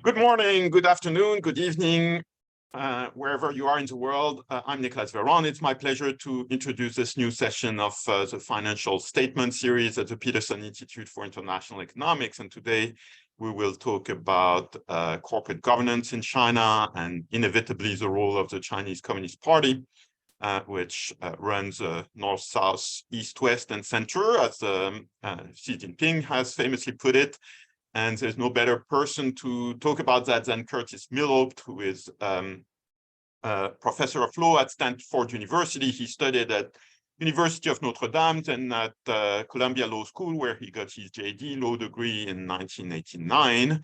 Good morning, good afternoon, good evening, wherever you are in the world. I'm Nicolas Veron. It's my pleasure to introduce this new session of the Financial Statement series at the Peterson Institute for International Economics. And today we will talk about corporate governance in China and inevitably the role of the Chinese Communist Party, which runs north, south, east, west, and center, as Xi Jinping has famously put it. And there's no better person to talk about that than Curtis Milhaupt, who is professor of law at Stanford University. He studied at University of Notre Dame and at Columbia Law School, where he got his JD law degree in 1989.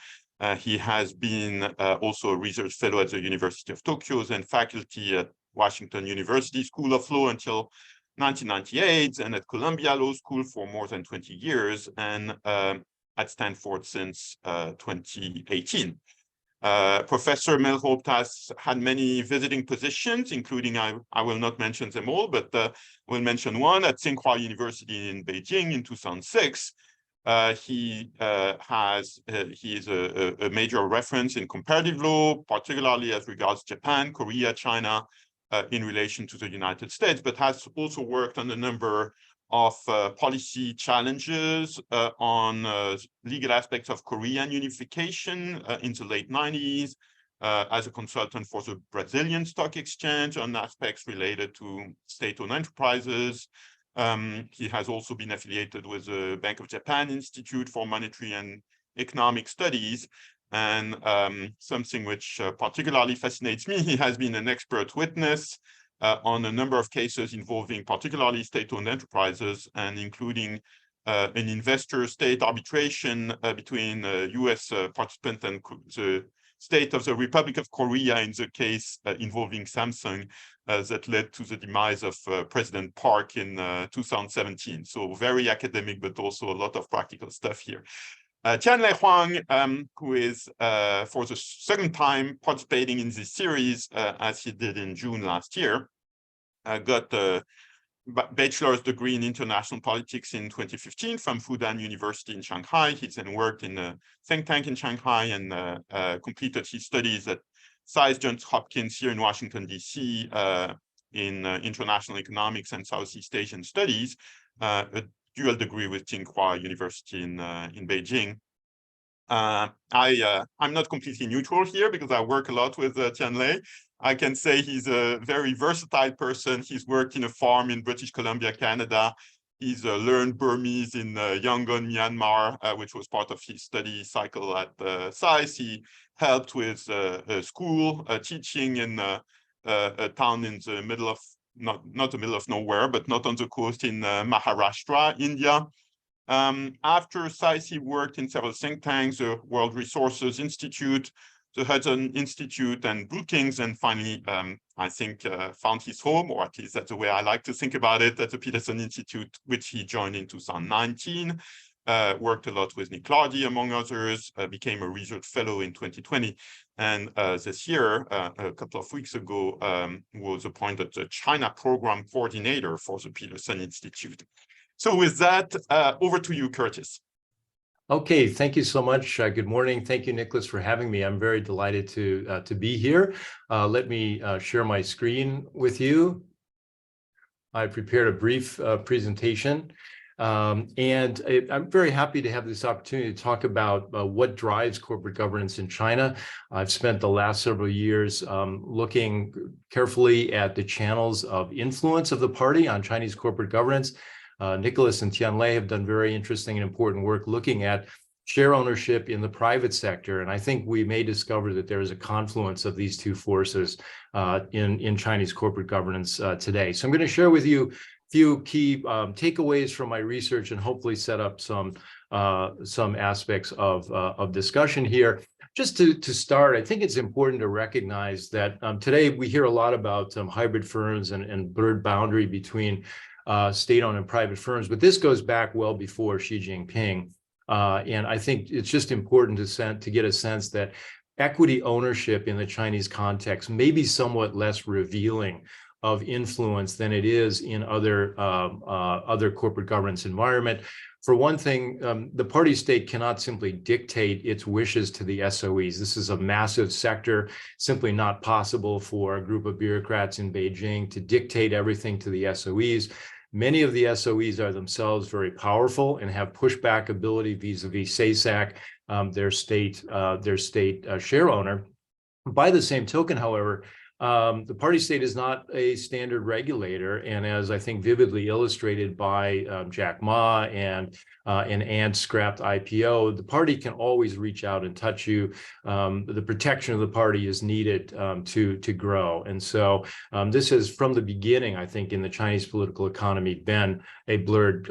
He has been also a research fellow at the University of Tokyo and faculty at Washington University School of Law until 1998, and at Columbia Law School for more than 20 years, and at Stanford since 2018. Professor Milhaupt has had many visiting positions, including, I will not mention them all, but will mention one at Tsinghua University in Beijing in 2006. He is a major reference in comparative law, particularly as regards Japan, Korea, China, in relation to the United States, but has also worked on a number of policy challenges on legal aspects of Korean unification in the late 90s, as a consultant for the Brazilian Stock Exchange on aspects related to state-owned enterprises. He has also been affiliated with the Bank of Japan Institute for Monetary and Economic Studies. And something which particularly fascinates me, he has been an expert witness on a number of cases involving particularly state-owned enterprises, and including an investor-state arbitration between U.S. participant and the state of the Republic of Korea in the case involving Samsung that led to the demise of President Park in 2017. So very academic, but also a lot of practical stuff here. Tianlei Huang, who is for the second time participating in this series, as he did in June last year, got a bachelor's degree in international politics in 2015 from Fudan University in Shanghai. He then worked in a think tank in Shanghai and completed his studies at Johns Hopkins here in Washington, D.C. In international economics and Southeast Asian studies, a dual degree with Tsinghua University in Beijing. I'm not completely neutral here because I work a lot with Tianlei. I can say he's a very versatile person. He's worked in a farm in British Columbia, Canada. He's learned Burmese in Yangon, Myanmar, which was part of his study cycle at SAIS. He helped with a school teaching in a town in the middle of, not the middle of nowhere, but not on the coast in Maharashtra, India. After SAIS, he worked in several think tanks, the World Resources Institute, the Hudson Institute, and Brookings, and finally, I think, found his home, or at least that's the way I like to think about it, at the Peterson Institute, which he joined in 2019. Worked a lot with Nick Lardy, among others, became a research fellow in 2020. And this year, a couple of weeks ago, was appointed the China Program Coordinator for the Peterson Institute. So with that, over to you, Curtis. Okay, thank you so much. Good morning. Thank you, Nicholas, for having me. I'm very delighted to be here. Let me share my screen with you. I prepared a brief presentation, and I'm very happy to have this opportunity to talk about what drives corporate governance in China. I've spent the last several years looking carefully at the channels of influence of the party on Chinese corporate governance. Nicholas and Tianlei have done very interesting and important work looking at share ownership in the private sector. And I think we may discover that there is a confluence of these two forces in Chinese corporate governance today. So I'm going to share with you a few key takeaways from my research and hopefully set up some aspects of discussion here. Just to start, I think it's important to recognize that today we hear a lot about hybrid firms and blurred boundary between state-owned and private firms, but this goes back well before Xi Jinping. And I think it's just important to get a sense that equity ownership in the Chinese context may be somewhat less revealing of influence than it is in other corporate governance environment. For one thing, the party state cannot simply dictate its wishes to the SOEs. This is a massive sector, simply not possible for a group of bureaucrats in Beijing to dictate everything to the SOEs. Many of the SOEs are themselves very powerful and have pushback ability vis-a-vis SASAC, their state share owner. By the same token, however, the party state is not a standard regulator, and as I think vividly illustrated by Jack Ma and an ant-scrapped IPO, the party can always reach out and touch you. The protection of the party is needed to grow, and so this has, from the beginning, I think, in the Chinese political economy, been a blurred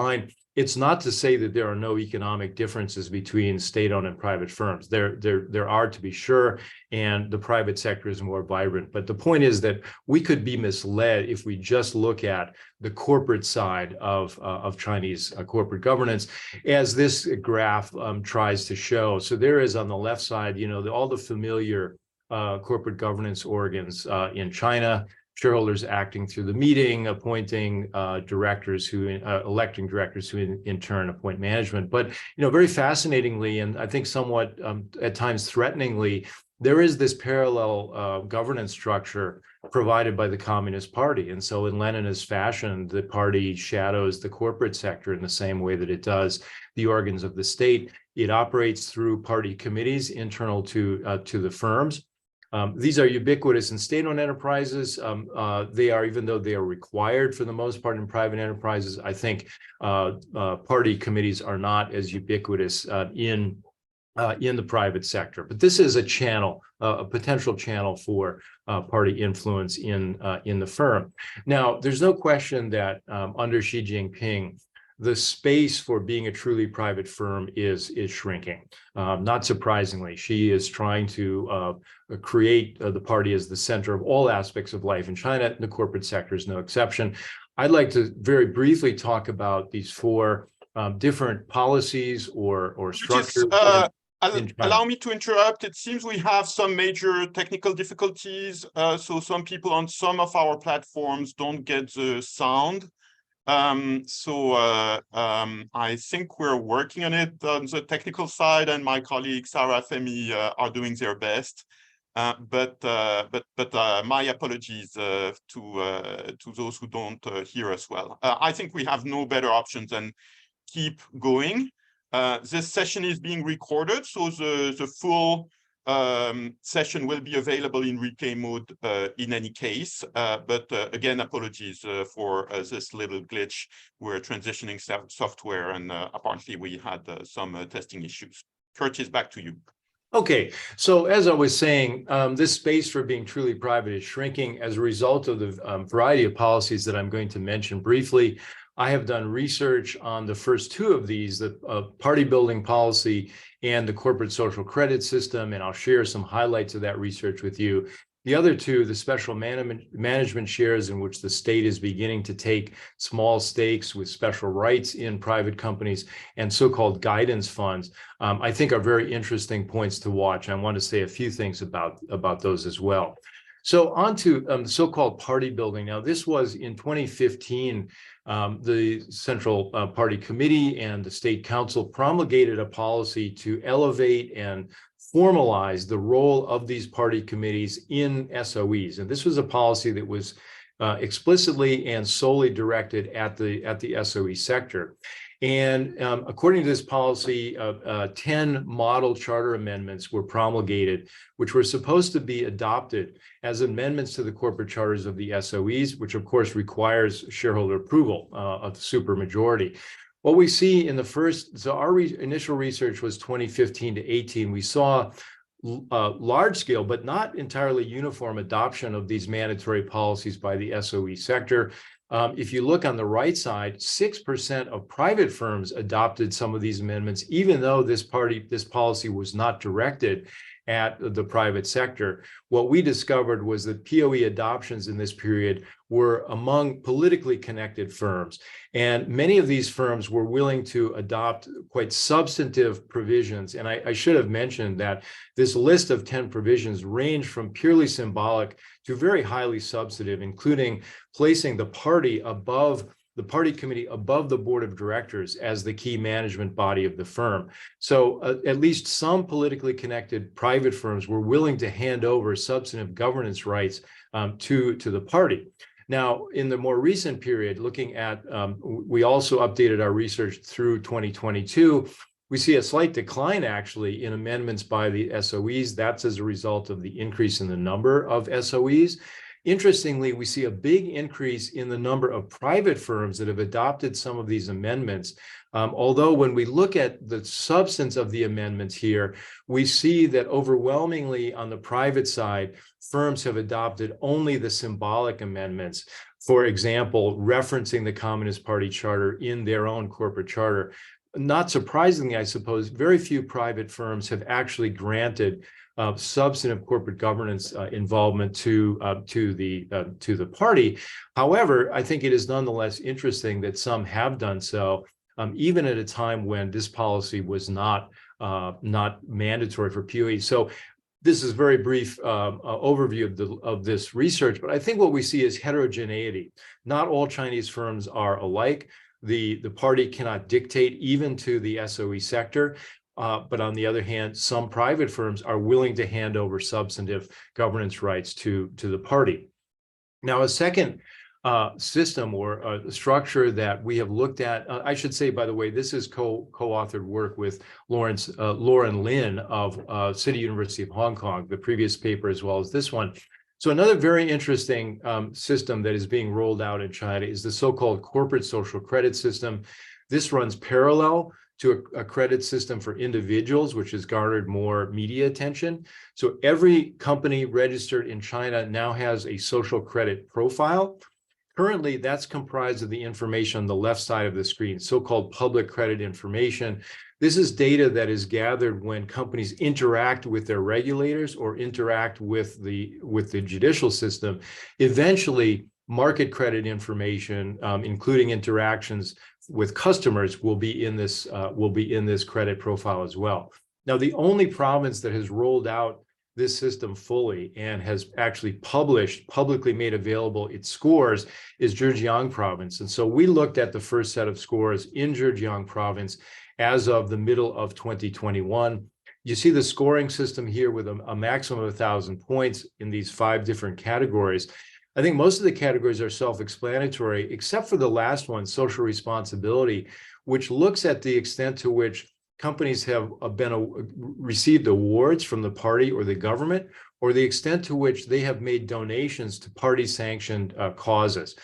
line. It's not to say that there are no economic differences between state-owned and private firms. There are, to be sure, and the private sector is more vibrant. But the point is that we could be misled if we just look at the corporate side of Chinese corporate governance, as this graph tries to show. So there is, on the left side, all the familiar corporate governance organs in China. Shareholders acting through the meeting, appointing directors electing directors who in turn appoint management. But, very fascinatingly, and I think somewhat at times threateningly, there is this parallel governance structure provided by the Communist Party. And so in Leninist fashion, the party shadows the corporate sector in the same way that it does the organs of the state. It operates through party committees internal to the firms. These are ubiquitous in state-owned enterprises. They are, even though they are required for the most part in private enterprises, I think party committees are not as ubiquitous in the private sector. But this is a channel, a potential channel for party influence in the firm. Now, there's no question that under Xi Jinping, the space for being a truly private firm is shrinking. Not surprisingly, Xi is trying to create the party as the center of all aspects of life in China. The corporate sector is no exception. I'd like to very briefly talk about these four different policies or structures. Allow me to interrupt. It seems we have some major technical difficulties. So some people on some of our platforms don't get the sound. I think we're working on it on the technical side, and my colleagues Sarah and Femi are doing their best. But my apologies to those who don't hear us well. I think we have no better options than keep going. This session is being recorded, so the full session will be available in replay mode in any case. But again, apologies for this little glitch. We're transitioning software, and apparently we had some testing issues. Curtis, back to you. Okay, so as I was saying, this space for being truly private is shrinking as a result of the variety of policies that I'm going to mention briefly. I have done research on the first two of these, the party building policy and the corporate social credit system, and I'll share some highlights of that research with you. The other two, the special management shares, in which the state is beginning to take small stakes with special rights in private companies, and so-called guidance funds, I think are very interesting points to watch. I want to say a few things about those as well. So on to the so-called party building. Now, this was in 2015, the Central Party Committee and the State Council promulgated a policy to elevate and formalize the role of these party committees in SOEs. And this was a policy that was explicitly and solely directed at the SOE sector. And according to this policy, 10 model charter amendments were promulgated, which were supposed to be adopted as amendments to the corporate charters of the SOEs, which of course requires shareholder approval of the supermajority. What we see in the first, so our initial research was 2015 to 18, we saw large scale, but not entirely uniform adoption of these mandatory policies by the SOE sector. If you look on the right side, 6% of private firms adopted some of these amendments, even though this policy was not directed at the private sector, what we discovered was that PIIE adoptions in this period were among politically connected firms. And many of these firms were willing to adopt quite substantive provisions. And I should have mentioned that this list of 10 provisions range from purely symbolic to very highly substantive, including placing the party committee above the board of directors as the key management body of the firm. So at least some politically connected private firms were willing to hand over substantive governance rights to the party. Now, in the more recent period, looking at, we also updated our research through 2022, we see a slight decline actually in amendments by the SOEs. That's as a result of the increase in the number of SOEs. Interestingly, we see a big increase in the number of private firms that have adopted some of these amendments. Although when we look at the substance of the amendments here, we see that overwhelmingly on the private side, firms have adopted only the symbolic amendments. For example, referencing the Communist Party charter in their own corporate charter. Not surprisingly, I suppose, very few private firms have actually granted substantive corporate governance involvement to the party. However, I think it is nonetheless interesting that some have done so, even at a time when this policy was not mandatory for PIIE. So this is a very brief overview of this research, but I think what we see is heterogeneity. Not all Chinese firms are alike. The party cannot dictate even to the SOE sector. But on the other hand, some private firms are willing to hand over substantive governance rights to the party. Now, a second system or structure that we have looked at, I should say, by the way, this is co-authored work with Lauren Lin of City University of Hong Kong, the previous paper as well as this one. So another very interesting system that is being rolled out in China is the so-called corporate social credit system. This runs parallel to a credit system for individuals, which has garnered more media attention. So every company registered in China now has a social credit profile. Currently, that's comprised of the information on the left side of the screen, so-called public credit information. This is data that is gathered when companies interact with their regulators or interact with the judicial system. Eventually, market credit information, including interactions with customers, will be in this credit profile as well. Now, the only province that has rolled out this system fully and has actually publicly made available its scores is Zhejiang province. And so we looked at the first set of scores in Zhejiang province as of the middle of 2021. You see the scoring system here with a maximum of 1,000 points in these 5 different categories. I think most of the categories are self-explanatory, except for the last one, social responsibility, which looks at the extent to which companies have received awards from the party or the government, or the extent to which they have made donations to party-sanctioned causes.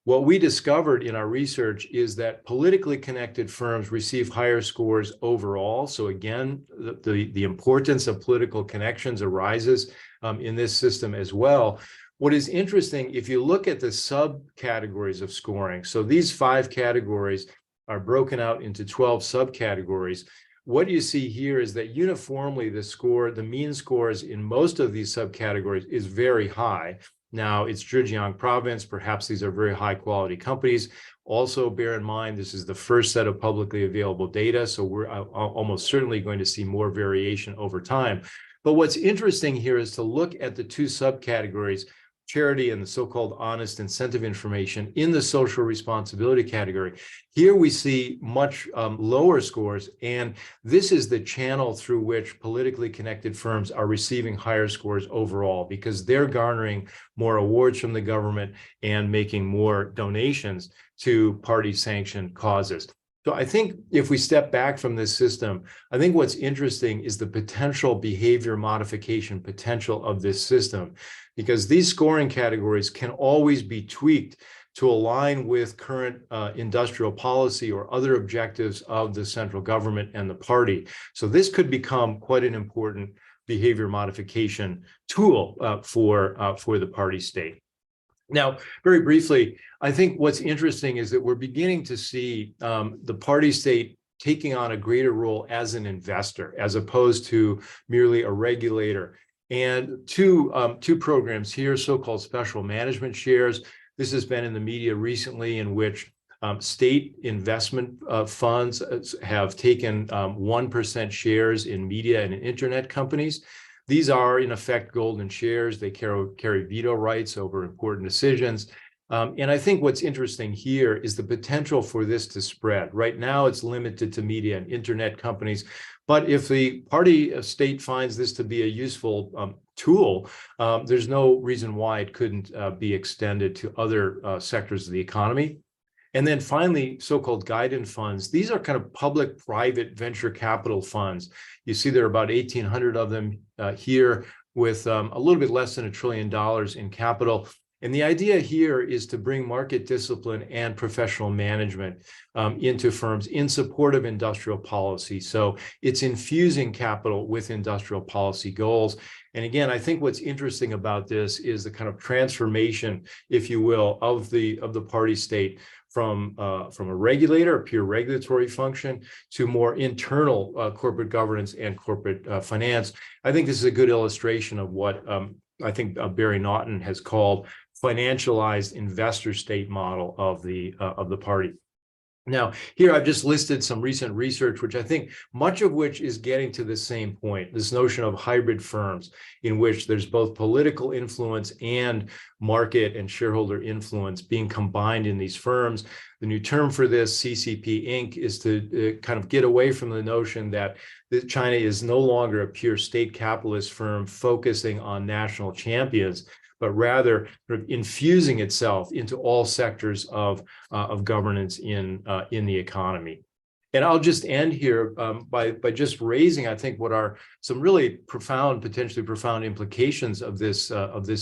What we discovered in our research is that politically connected firms receive higher scores overall. So again, the importance of political connections arises in this system as well. What is interesting, if you look at the subcategories of scoring, so these 5 categories are broken out into 12 subcategories. What you see here is that uniformly the mean scores in most of these subcategories is very high. Now, it's Zhejiang province, perhaps these are very high quality companies. Also, bear in mind, this is the first set of publicly available data, so we're almost certainly going to see more variation over time. But what's interesting here is to look at the 2 subcategories, charity and the so-called honest incentive information in the social responsibility category. Here we see much lower scores, and this is the channel through which politically connected firms are receiving higher scores overall, because they're garnering more awards from the government and making more donations to party-sanctioned causes. So I think if we step back from this system, I think what's interesting is the potential behavior modification potential of this system, because these scoring categories can always be tweaked to align with current industrial policy or other objectives of the central government and the party. So this could become quite an important behavior modification tool for the party state. Now, very briefly, I think what's interesting is that we're beginning to see the party state taking on a greater role as an investor, as opposed to merely a regulator. And two programs here, so-called special management shares. This has been in the media recently, in which state investment funds have taken 1% shares in media and internet companies. These are, in effect, golden shares. They carry veto rights over important decisions. And I think what's interesting here is the potential for this to spread. Right now, it's limited to media and internet companies. But if the party state finds this to be a useful tool, there's no reason why it couldn't be extended to other sectors of the economy. And then finally, so-called guidance funds. These are kind of public-private venture capital funds. You see there are about 1,800 of them here, with a little bit less than $1 trillion in capital. And the idea here is to bring market discipline and professional management into firms in support of industrial policy. So it's infusing capital with industrial policy goals. And again, I think what's interesting about this is the kind of transformation, if you will, of the party state from a regulator, a pure regulatory function, to more internal corporate governance and corporate finance. I think this is a good illustration of what I think Barry Naughton has called financialized investor state model of the party. Now, here I've just listed some recent research, which I think much of which is getting to the same point, this notion of hybrid firms, in which there's both political influence and market and shareholder influence being combined in these firms. The new term for this, CCP Inc., is to kind of get away from the notion that China is no longer a pure state capitalist firm focusing on national champions, but rather sort of infusing itself into all sectors of governance in the economy. And I'll just end here by just raising, I think, what are some really profound, potentially profound implications of this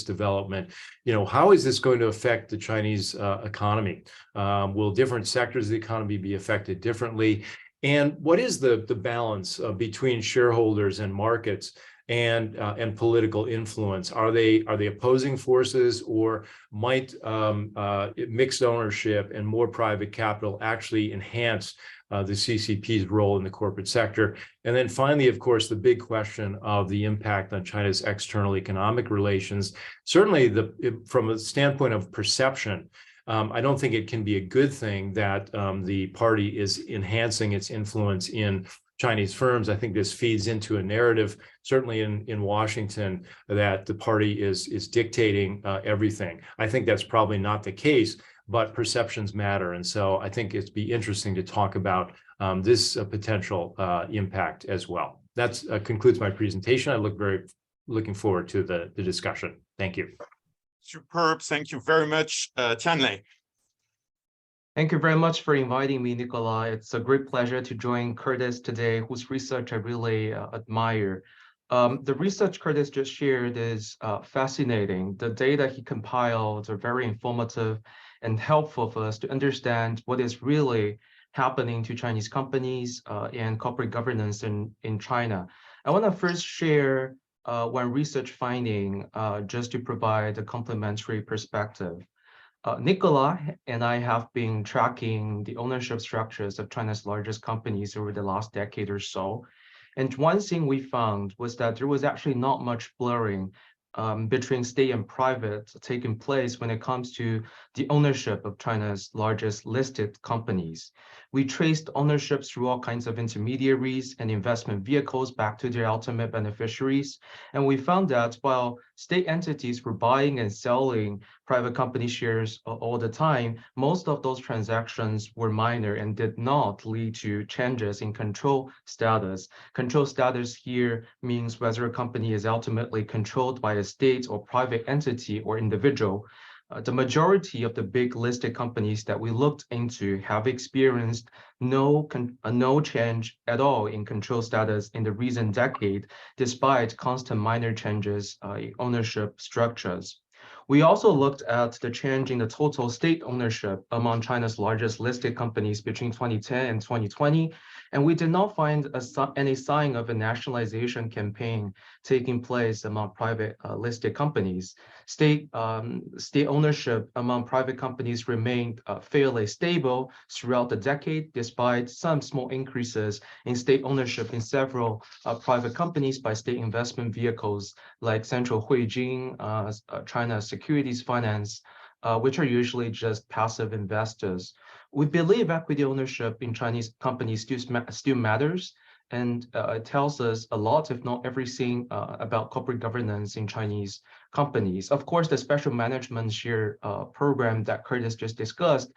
development. You know, how is this going to affect the Chinese economy? Will different sectors of the economy be affected differently? And what is the balance between shareholders and markets and political influence? Are they opposing forces, or might mixed ownership and more private capital actually enhance the CCP's role in the corporate sector? And then finally, of course, the big question of the impact on China's external economic relations. Certainly, from a standpoint of perception, I don't think it can be a good thing that the party is enhancing its influence in Chinese firms. I think this feeds into a narrative, certainly in Washington, that the party is dictating everything. I think that's probably not the case, but perceptions matter. And so I think it'd be interesting to talk about this potential impact as well. That concludes my presentation. I looking forward to the discussion. Thank you. Superb. Thank you very much, Tianlei. Thank you very much for inviting me, Nicola. It's a great pleasure to join Curtis today, whose research I really admire. The research Curtis just shared is fascinating. The data he compiled are very informative and helpful for us to understand what is really happening to Chinese companies and corporate governance in China. I want to first share one research finding just to provide a complementary perspective. Nicola and I have been tracking the ownership structures of China's largest companies over the last decade or so. And one thing we found was that there was actually not much blurring between state and private taking place when it comes to the ownership of China's largest listed companies. We traced ownership through all kinds of intermediaries and investment vehicles back to their ultimate beneficiaries. And we found that while state entities were buying and selling private company shares all the time, most of those transactions were minor and did not lead to changes in control status. Control status here means whether a company is ultimately controlled by a state or private entity or individual. The majority of the big listed companies that we looked into have experienced no change at all in control status in the recent decade, despite constant minor changes in ownership structures. We also looked at the change in the total state ownership among China's largest listed companies between 2010 and 2020. And we did not find any sign of a nationalization campaign taking place among private listed companies. State ownership among private companies remained fairly stable throughout the decade, despite some small increases in state ownership in several private companies by state investment vehicles like Central Huijin, China Securities Finance, which are usually just passive investors. We believe equity ownership in Chinese companies still matters, and it tells us a lot, if not everything, about corporate governance in Chinese companies. Of course, the special management share program that Curtis just discussed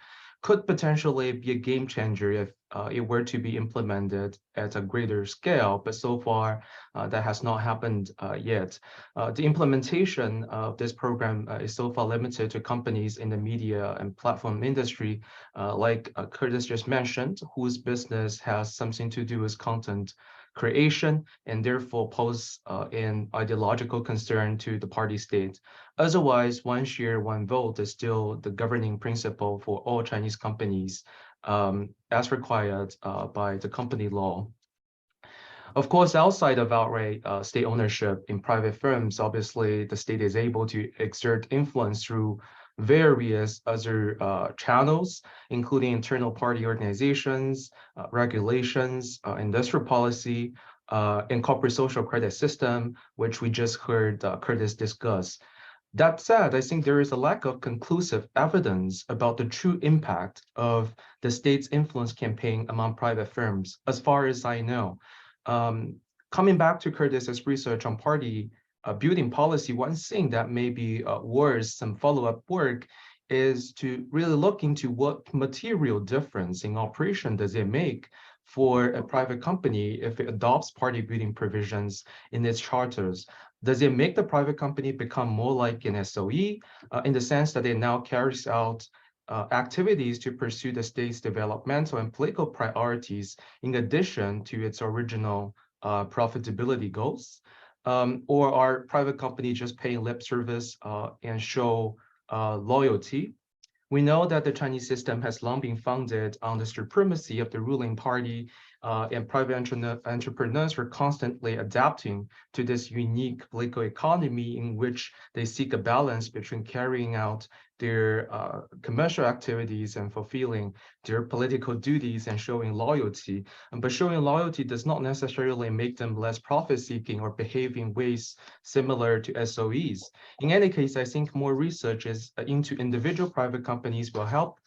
could potentially be a game changer if it were to be implemented at a greater scale, but so far that has not happened yet. The implementation of this program is so far limited to companies in the media and platform industry, like Curtis just mentioned, whose business has something to do with content creation and therefore pose an ideological concern to the party state. Otherwise, one share, one vote is still the governing principle for all Chinese companies as required by the company law. Of course, outside of outright state ownership in private firms, obviously the state is able to exert influence through various other channels, including internal party organizations, regulations, industrial policy, and corporate social credit system, which we just heard Curtis discuss. That said, I think there is a lack of conclusive evidence about the true impact of the state's influence campaign among private firms, as far as I know. Coming back to Curtis's research on party building policy, one thing that may be worth some follow-up work is to really look into what material difference in operation does it make for a private company if it adopts party building provisions in its charters. Does it make the private company become more like an SOE in the sense that it now carries out activities to pursue the state's developmental and political priorities in addition to its original profitability goals? Or are private companies just paying lip service and show loyalty? We know that the Chinese system has long been founded on the supremacy of the ruling party, and private entrepreneurs are constantly adapting to this unique political economy in which they seek a balance between carrying out their commercial activities and fulfilling their political duties and showing loyalty. But showing loyalty does not necessarily make them less profit-seeking or behave in ways similar to SOEs. In any case, I think more research into individual private companies will help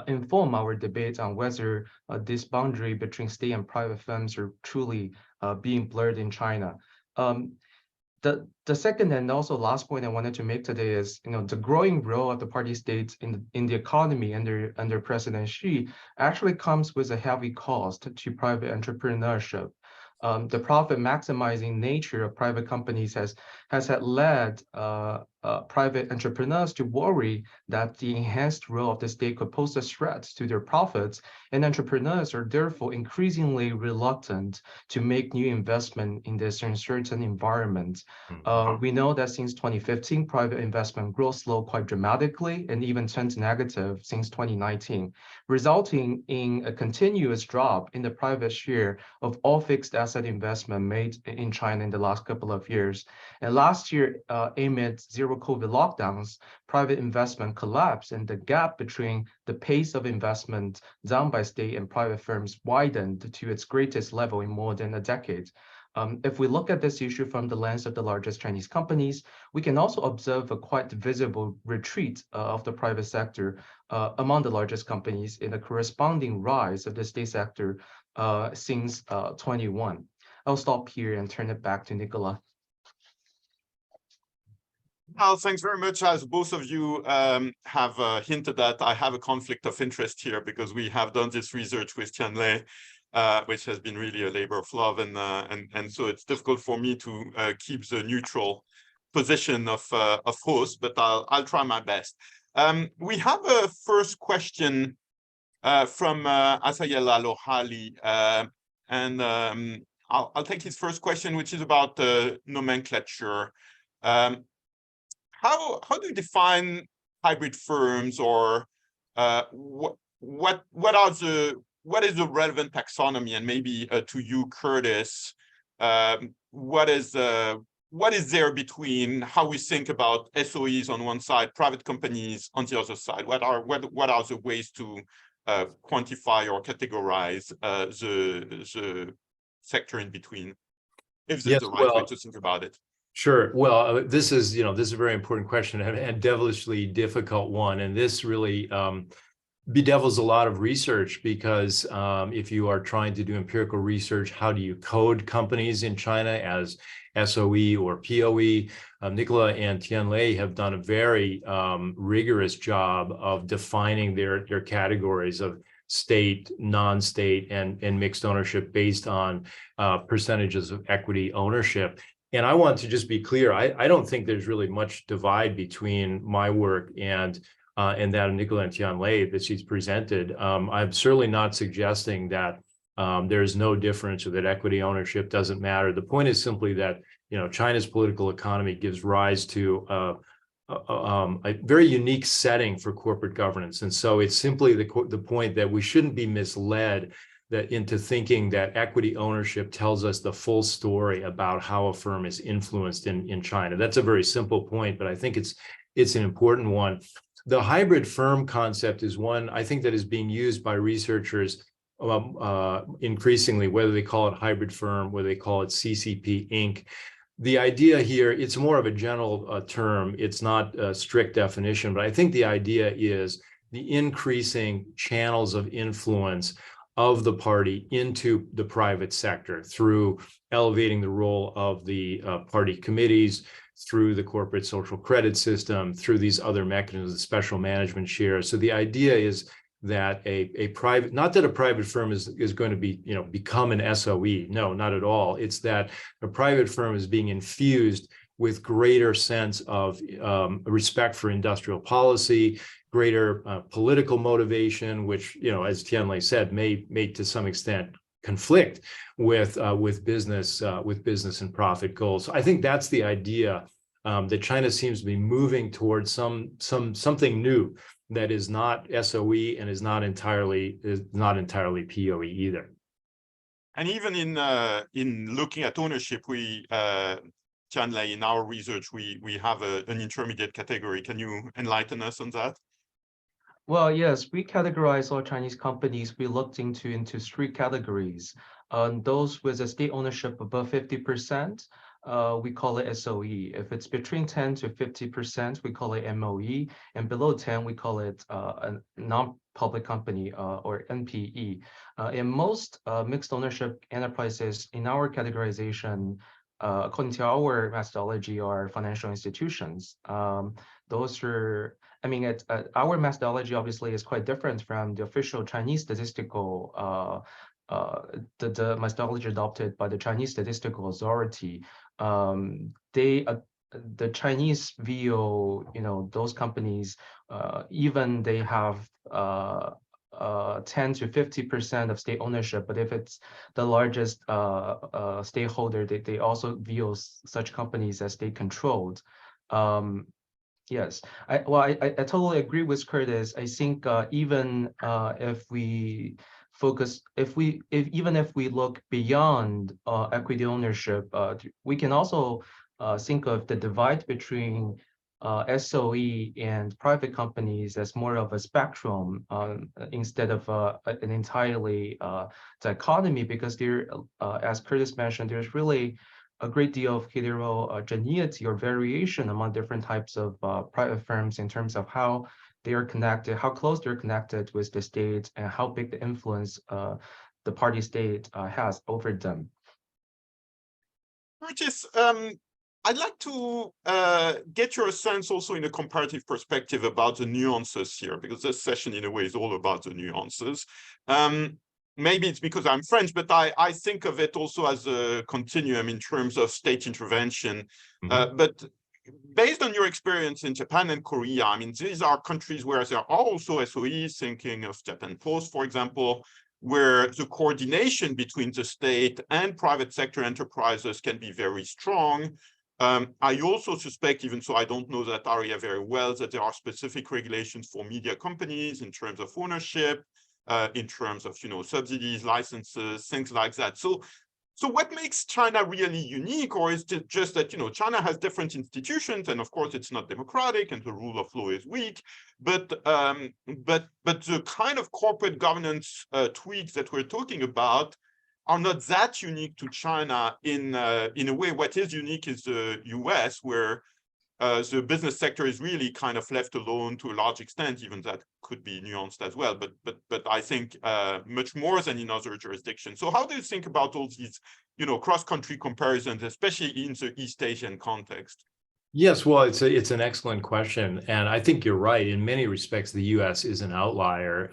inform our debate on whether this boundary between state and private firms are truly being blurred in China. The second and also last point I wanted to make today is, the growing role of the party states in the economy under President Xi actually comes with a heavy cost to private entrepreneurship. The profit maximizing nature of private companies has led private entrepreneurs to worry that the enhanced role of the state could pose a threat to their profits, and entrepreneurs are therefore increasingly reluctant to make new investment in this uncertain environment. We know that since 2015, private investment growth slowed quite dramatically and even turned negative since 2019, resulting in a continuous drop in the private share of all fixed asset investment made in China in the last couple of years. And last year, amid zero COVID lockdowns, private investment collapsed, and the gap between the pace of investment done by state and private firms widened to its greatest level in more than a decade. If we look at this issue from the lens of the largest Chinese companies, we can also observe a quite visible retreat of the private sector among the largest companies in a corresponding rise of the state sector since 21. I'll stop here and turn it back to Nicola. Well, thanks very much. As both of you have hinted at, I have a conflict of interest here because we have done this research with Tianlei, which has been really a labor of love, and so it's difficult for me to keep the neutral position of host, but I'll try my best. We have a first question from Asayel Alohali, and I'll take his first question, which is about nomenclature. How do you define hybrid firms, or what what is the relevant taxonomy? And maybe to you, Curtis, what is there between how we think about SOEs on one side, private companies on the other side? What are the ways to quantify or categorize the sector in between, if there's the right way to think about it? Sure. Well, this is a very important question and devilishly difficult one. And this really bedevils a lot of research, because if you are trying to do empirical research, how do you code companies in China as SOE or POE? Nicola and Tianlei have done a very rigorous job of defining their categories of state, non-state, and mixed ownership based on percentages of equity ownership. And I want to just be clear, I don't think there's really much divide between my work and that of Nicola and Tianlei that she's presented. I'm certainly not suggesting that there's no difference or that equity ownership doesn't matter. The point is simply that China's political economy gives rise to a very unique setting for corporate governance, and so it's simply the point that we shouldn't be misled into thinking that equity ownership tells us the full story about how a firm is influenced in China. That's a very simple point, but I think it's an important one. The hybrid firm concept is one, I think, that is being used by researchers increasingly, whether they call it hybrid firm, whether they call it CCP Inc. The idea here, it's more of a general term. It's not a strict definition, but I think the idea is the increasing channels of influence of the party into the private sector through elevating the role of the party committees, through the corporate social credit system, through these other mechanisms, the special management shares. So the idea is that a private, not that a private firm is going to be, become an SOE. No, not at all. It's that a private firm is being infused with greater sense of respect for industrial policy, greater political motivation, which, as Tianlei said, may to some extent conflict with business and profit goals. So I think that's the idea, that China seems to be moving towards something new that is not SOE and is not entirely POE either. And even in looking at ownership, we Tianlei, in our research, we have an intermediate category. Can you enlighten us on that? Well, yes, we categorize all Chinese companies. We looked into 3 categories. Those with a state ownership above 50%, we call it SOE. If it's between 10 to 50%, we call it MOE, and below 10, we call it a non-public company, or NPE. In most mixed ownership enterprises, in our categorization, according to our methodology, are financial institutions. Those are, our methodology obviously is quite different from the official Chinese statistical, the methodology adopted by the Chinese Statistical Authority. The Chinese view, those companies, even they have 10 to 50% of state ownership, but if it's the largest stakeholder, they also view such companies as state-controlled. Yes, I totally agree with Curtis. I think even if we focus, even if we look beyond equity ownership, we can also think of the divide between SOE and private companies as more of a spectrum instead of an entirely dichotomy, because there, as Curtis mentioned, there's really a great deal of heterogeneity or variation among different types of private firms in terms of how they are connected, how close they're connected with the state, and how big the influence the party state has over them. Curtis, I'd like to get your sense also in a comparative perspective about the nuances here, because this session in a way is all about the nuances. Maybe it's because I'm French, but I think of it also as a continuum in terms of state intervention. But based on your experience in Japan and Korea, these are countries where there are also SOEs, thinking of Japan Post, for example, where the coordination between the state and private sector enterprises can be very strong. I also suspect, even so I don't know that area very well, that there are specific regulations for media companies in terms of ownership. in terms of, subsidies, licenses, things like that. So what makes China really unique, or is it just that, China has different institutions, and of course it's not democratic and the rule of law is weak, but the kind of corporate governance tweaks that we're talking about are not that unique to China in a way. What is unique is the US, where the business sector is really kind of left alone to a large extent, even that could be nuanced as well, but I think much more than in other jurisdictions. So how do you think about all these, cross-country comparisons, especially in the East Asian context? Yes, well, it's an excellent question, and I think you're right. In many respects, the U.S. is an outlier,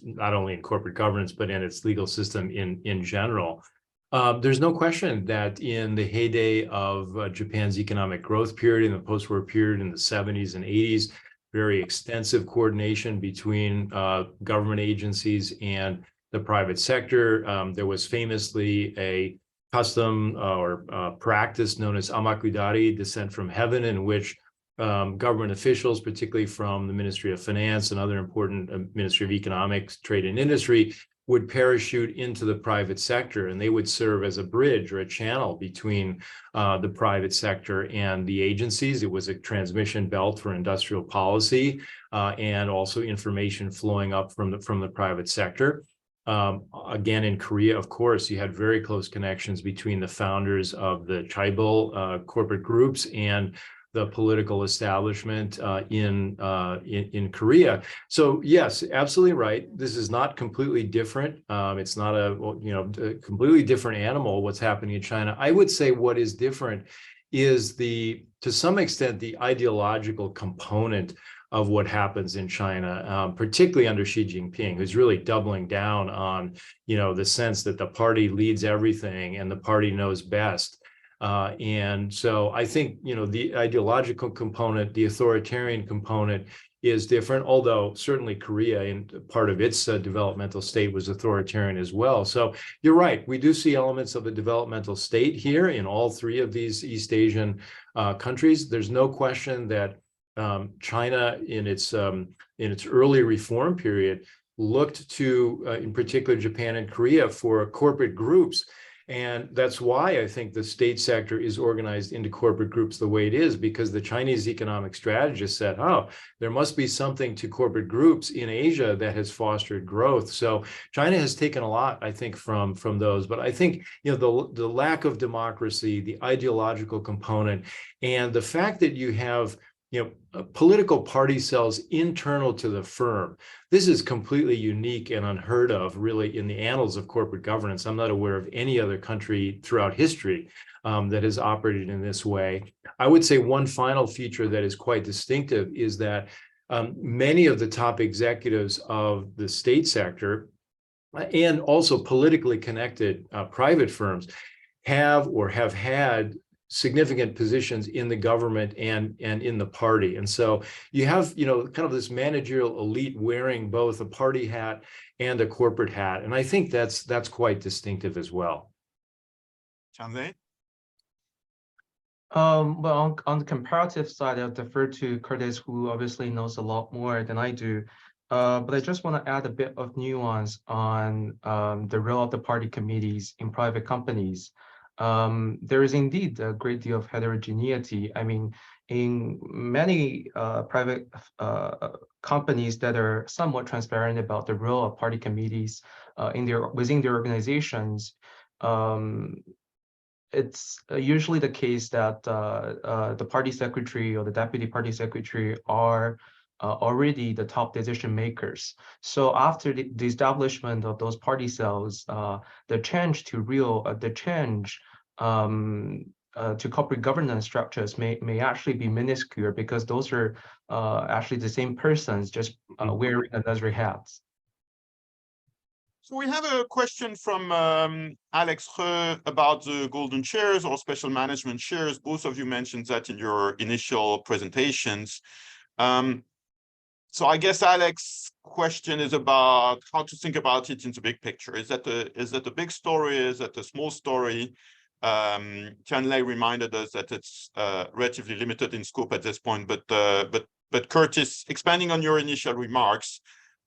not only in corporate governance but in its legal system in general. There's no question that in the heyday of Japan's economic growth period, in the post-war period in the 70s and 80s, very extensive coordination between government agencies and the private sector. There was famously a custom or practice known as amakudari, descent from heaven, in which government officials, particularly from the Ministry of Finance and other important Ministry of Economics, Trade and Industry, would parachute into the private sector, and they would serve as a bridge or a channel between the private sector and the agencies. It was a transmission belt for industrial policy and also information flowing up from the private sector. Again, in Korea, of course, you had very close connections between the founders of the chaebol corporate groups and the political establishment in Korea. So yes, absolutely right. This is not completely different. It's not a completely different animal, what's happening in China. I would say what is different is to some extent, the ideological component of what happens in China, particularly under Xi Jinping, who's really doubling down on, the sense that the party leads everything and the party knows best. And so I think, the ideological component, the authoritarian component is different, although certainly Korea, in part of its developmental state, was authoritarian as well. So you're right, we do see elements of a developmental state here in all three of these East Asian countries. There's no question that China, in its early reform period, looked to, in particular, Japan and Korea for corporate groups. And that's why I think the state sector is organized into corporate groups the way it is, because the Chinese economic strategists said, oh, there must be something to corporate groups in Asia that has fostered growth. So China has taken a lot, I think, from those. But I think, the lack of democracy, the ideological component, and the fact that you have political party cells internal to the firm. This is completely unique and unheard of, really, in the annals of corporate governance. I'm not aware of any other country throughout history that has operated in this way. I would say one final feature that is quite distinctive is that many of the top executives of the state sector and also politically connected private firms have had significant positions in the government and in the party. And so you have, kind of this managerial elite wearing both a party hat and a corporate hat. And I think that's quite distinctive as well. Tianlei? Well, on the comparative side, I'll defer to Curtis, who obviously knows a lot more than I do. But I just want to add a bit of nuance on the role of the party committees in private companies. There is indeed a great deal of heterogeneity. I mean, in many private companies that are somewhat transparent about the role of party committees within their organizations, it's usually the case that the party secretary or the deputy party secretary are already the top decision makers. So after the establishment of those party cells, the change to corporate governance structures may actually be minuscule, because those are actually the same persons, just wearing another hats. So we have a question from Alex He about the golden shares or special management shares. Both of you mentioned that in your initial presentations. So I guess Alex's question is about how to think about it in the big picture. Is that a big story? Is that a small story? Tianlei reminded us that it's relatively limited in scope at this point, but Curtis, expanding on your initial remarks,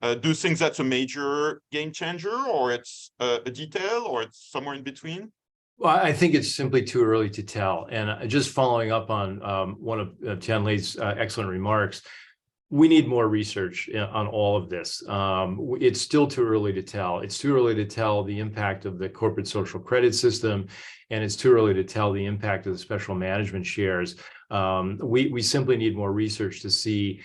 Do you think that's a major game changer, or it's a detail, or it's somewhere in between? Well, I think it's simply too early to tell. And just following up on one of Tianlei's excellent remarks, we need more research on all of this. It's still too early to tell. It's too early to tell the impact of the corporate social credit system, and it's too early to tell the impact of the special management shares. We simply need more research to see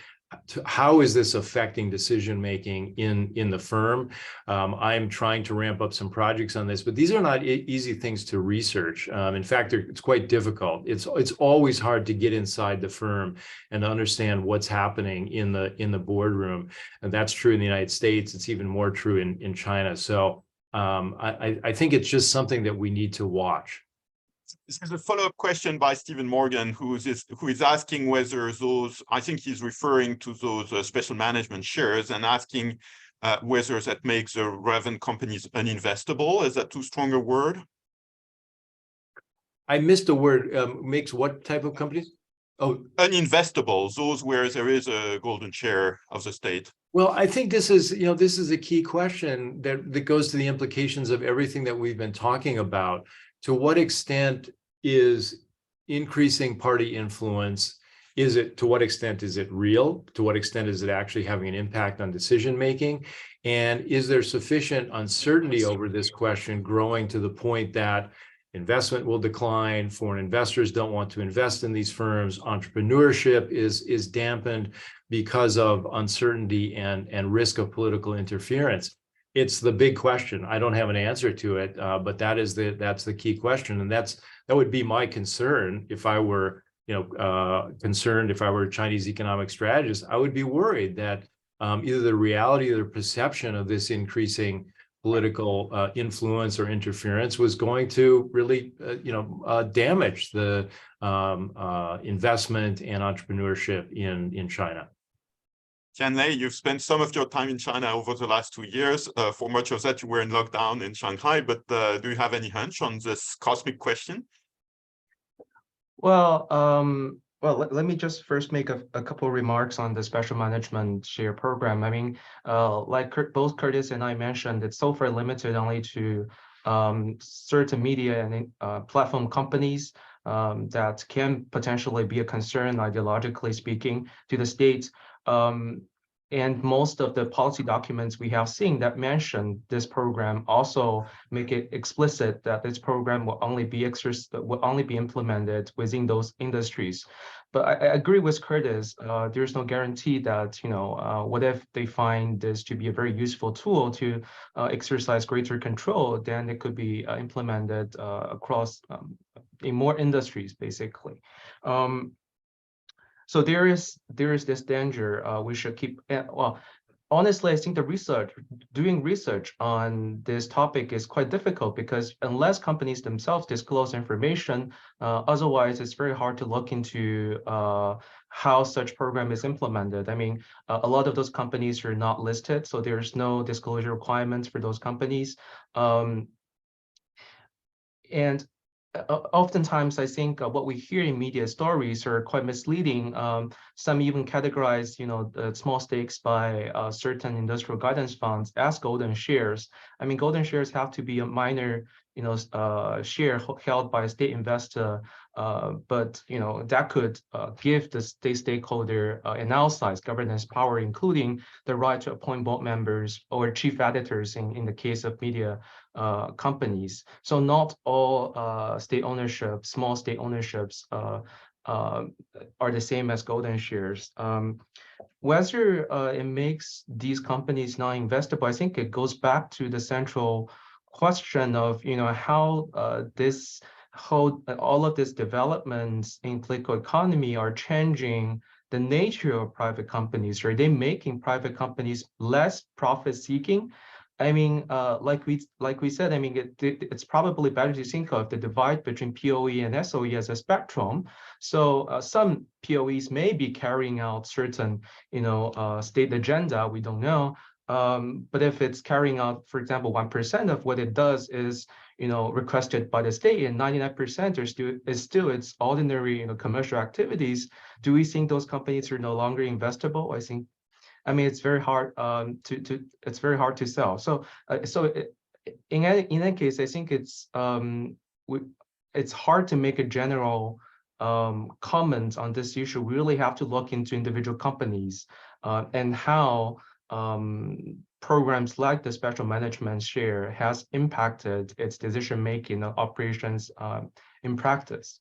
how is this affecting decision-making in the firm. I'm trying to ramp up some projects on this, but these are not easy things to research. In fact, it's quite difficult. It's always hard to get inside the firm and understand what's happening in the boardroom. And that's true in the United States. It's even more true in China. So I think it's just something that we need to watch. This is a follow-up question by Stephen Morgan, who is asking whether those, I think he's referring to those special management shares, and asking whether that makes the relevant companies uninvestable. Is that too strong a word? I missed the word. Makes what type of companies? Oh, uninvestable, those where there is a golden share of the state. Well, I think this is a key question that goes to the implications of everything that we've been talking about. To what extent is increasing party influence, to what extent is it real? To what extent is it actually having an impact on decision making? And is there sufficient uncertainty over this question growing to the point that investment will decline, foreign investors don't want to invest in these firms, entrepreneurship is dampened because of uncertainty and risk of political interference? It's the big question. I don't have an answer to it, but that's the key question, and that would be my concern if I were, concerned if I were a Chinese economic strategist. I would be worried that either the reality or the perception of this increasing political influence or interference was going to really, damage the investment and entrepreneurship in China. Tianlei, you've spent some of your time in China over the last 2 years. For much of that, you were in lockdown in Shanghai, but do you have any hunch on this cosmic question? Well, let me just first make a couple of remarks on the special management share program. I mean, like both Curtis and I mentioned, it's so far limited only to certain media and platform companies that can potentially be a concern, ideologically speaking, to the states. And most of the policy documents we have seen that mention this program also make it explicit that this program will only be implemented within those industries. But I agree with Curtis. There's no guarantee that what if they find this to be a very useful tool to exercise greater control, then it could be implemented across in more industries, basically. So there is this danger. We should keep. Well, honestly, I think doing research on this topic is quite difficult, because unless companies themselves disclose information, otherwise it's very hard to look into how such program is implemented. I mean, a lot of those companies are not listed, so there's no disclosure requirements for those companies. And oftentimes, I think what we hear in media stories are quite misleading. Some even categorize, the small stakes by certain industrial guidance funds as golden shares. I mean, golden shares have to be a minor, share held by a state investor, but that could give the state stakeholder an outsized governance power, including the right to appoint board members or chief editors in the case of media companies. So not all small state ownerships are the same as golden shares. Whether it makes these companies non-investable, I think it goes back to the central question of how all of these developments in political economy are changing the nature of private companies. Are they making private companies less profit-seeking? I mean, like we said, I mean, it's probably better to think of the divide between POE and SOE as a spectrum. So some POEs may be carrying out certain, state agenda. We don't know. But if it's carrying out, for example, 1% of what it does is, requested by the state, and 99% is still its ordinary, commercial activities, do we think those companies are no longer investable? I think I mean, it's very hard it's very hard to sell. So in that case, I think it's hard to make a general comment on this issue. We really have to look into individual companies and how programs like the special management share has impacted its decision making and operations in practice.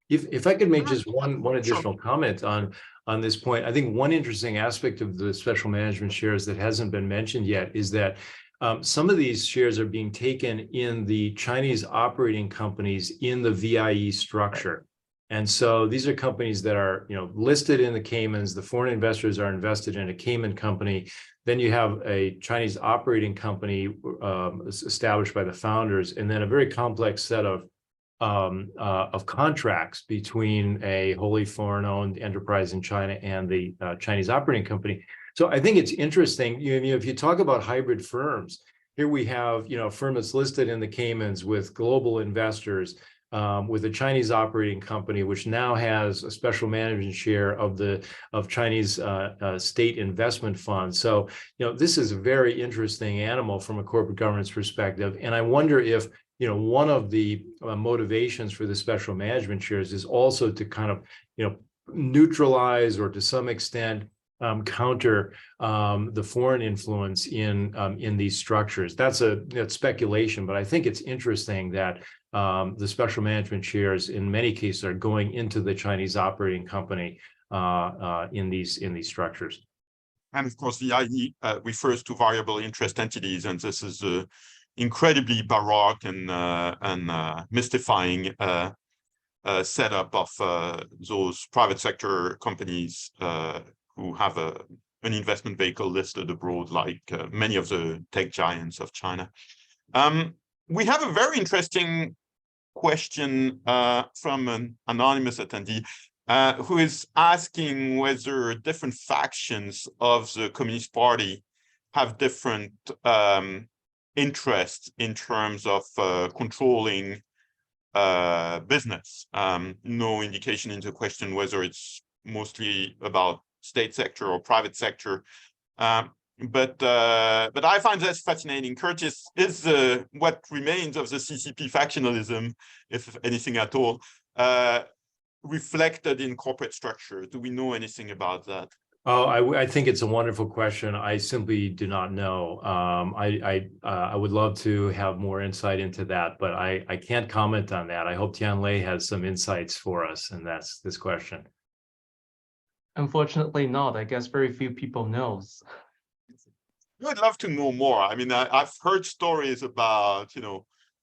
If I could make just one additional comment on this point, I think one interesting aspect of the special management shares that hasn't been mentioned yet is that some of these shares are being taken in the Chinese operating companies in the VIE structure. And so these are companies that are, listed in the Caymans. The foreign investors are invested in a Cayman company. Then you have a Chinese operating company established by the founders, and then a very complex set of contracts between a wholly foreign-owned enterprise in China and the Chinese operating company. So I think it's interesting. If you talk about hybrid firms, here we have a firm that's listed in the Caymans with global investors, with a Chinese operating company, which now has a special management share of Chinese state investment funds. So this is a very interesting animal from a corporate governance perspective, and I wonder if one of the motivations for the special management shares is also to kind of, neutralize or to some extent counter the foreign influence in these structures. That's speculation, but I think it's interesting that the special management shares in many cases are going into the Chinese operating company in these structures. And of course, VIE refers to variable interest entities, and this is incredibly baroque and mystifying setup of those private sector companies who have an investment vehicle listed abroad, like many of the tech giants of China. We have a very interesting question from an anonymous attendee who is asking whether different factions of the Communist Party have different interests in terms of controlling business. No indication in the question whether it's mostly about state sector or private sector. But I find that fascinating. Curtis, is what remains of the CCP factionalism, if anything at all, reflected in corporate structure? Do we know anything about that? Oh, I think it's a wonderful question. I simply do not know. I would love to have more insight into that, but I can't comment on that. I hope Tianlei has some insights for us, and that's this question. Unfortunately not. I guess very few people knows. I'd love to know more. I mean, I've heard stories about,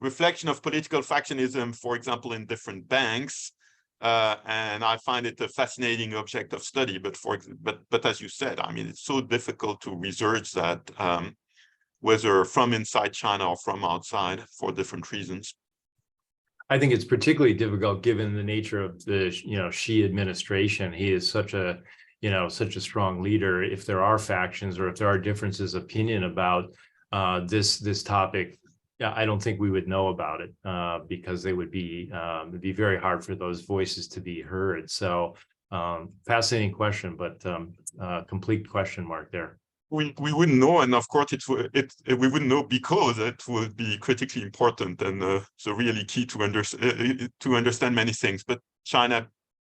reflection of political factionism, for example, in different banks. And I find it a fascinating object of study. But as you said, I mean, it's so difficult to research that, whether from inside China or from outside, for different reasons. I think it's particularly difficult given the nature of the Xi administration. He is such a strong leader. If there are factions or if there are differences of opinion about this topic, I don't think we would know about it because they would be it'd be very hard for those voices to be heard. So fascinating question, but complete question mark there. We wouldn't know, and of course we wouldn't know because it would be critically important and so really key to understand many things. But China